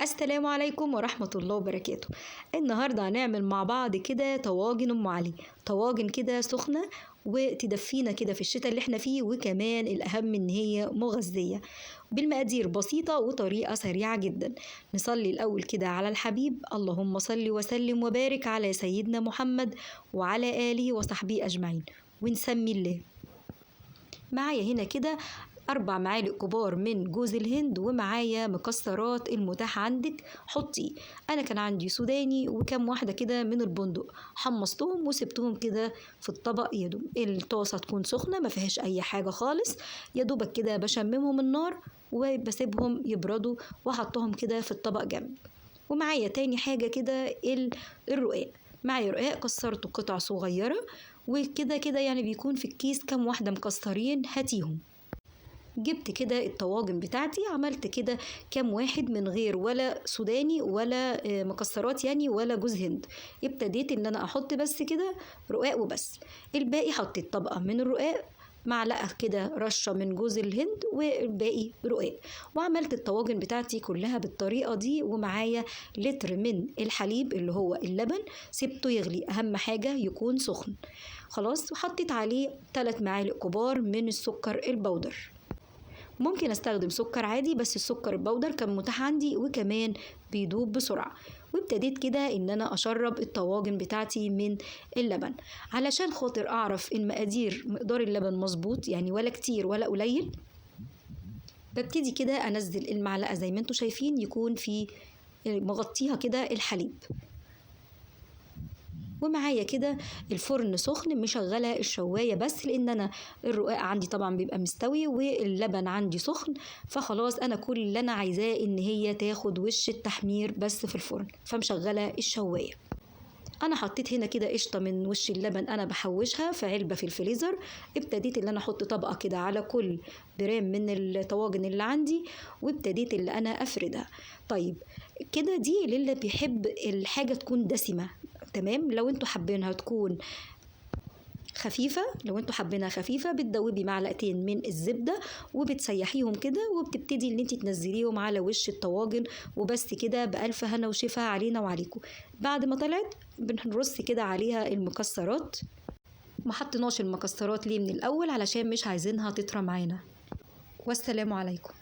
السلام عليكم ورحمة الله وبركاته. النهاردة هنعمل مع بعض كده طواجن أم علي، طواجن كده سخنة وتدفينا كده في الشتاء اللي احنا فيه، وكمان الأهم إن هي مغذية بالمقادير بسيطة وطريقة سريعة جدا. نصلي الأول كده على الحبيب، اللهم صل وسلم وبارك على سيدنا محمد وعلى آله وصحبه أجمعين، ونسمي الله. معايا هنا كده 4 معالق كبار من جوز الهند، ومعايا مكسرات المتاح عندك حطي. انا كان عندي سوداني وكم واحده كده من البندق، حمصتهم وسبتهم كده في الطبق. يدوب الطاسه تكون سخنه ما فيهاش اي حاجه خالص، يدوبك كده بشممهم النار وبسيبهم يبردوا واحطهم كده في الطبق جنبي. ومعايا تاني حاجه كده الرقاق. معايا رقاق كسرته قطع صغيره، وكده كده يعني بيكون في الكيس كام واحده مكسرين هاتيهم. جبت كده الطواجن بتاعتي، عملت كده كام واحد من غير ولا سوداني ولا مكسرات يعني ولا جوز هند. ابتديت ان انا احط بس كده رقاق وبس. الباقي حطيت طبقة من الرقاق، معلقة كده رشة من جوز الهند، والباقي رقاق. وعملت الطواجن بتاعتي كلها بالطريقة دي. ومعايا لتر من الحليب اللي هو اللبن، سبته يغلي، اهم حاجة يكون سخن. خلاص، وحطيت عليه 3 معالق كبار من السكر البودر. ممكن استخدم سكر عادي، بس السكر البودر كان متاح عندي وكمان بيدوب بسرعة. وابتديت كده ان انا اشرب الطواجن بتاعتي من اللبن، علشان خاطر اعرف المقادير مقدار اللبن مظبوط يعني، ولا كتير ولا قليل. ببتدي كده انزل المعلقة زي ما انتوا شايفين، يكون في مغطيها كده الحليب. ومعايا كده الفرن سخن، مشغله الشوايه بس لان انا الرقاق عندي طبعا بيبقى مستوي واللبن عندي سخن. فخلاص انا كل اللي انا عايزاه ان هي تاخد وش التحمير بس في الفرن، فمشغله الشوايه. انا حطيت هنا كده قشطه من وش اللبن، انا بحوشها في علبه في الفريزر. ابتديت اللي انا احط طبقه كده على كل برام من الطواجن اللي عندي، وابتديت اللي انا افردها. طيب كده دي للي بيحب الحاجه تكون دسمه، تمام. لو انتوا حابينها تكون خفيفة، لو انتوا حابينها خفيفة بتدوبي معلقتين من الزبدة وبتسيحيهم كده، وبتبتدي ان انت تنزليهم على وش الطواجن. وبس كده، بألف هنا وشفا علينا وعليكم. بعد ما طلعت بنرص كده عليها المكسرات. ما حطيناش المكسرات ليه من الأول؟ علشان مش عايزينها تطرى معانا. والسلام عليكم.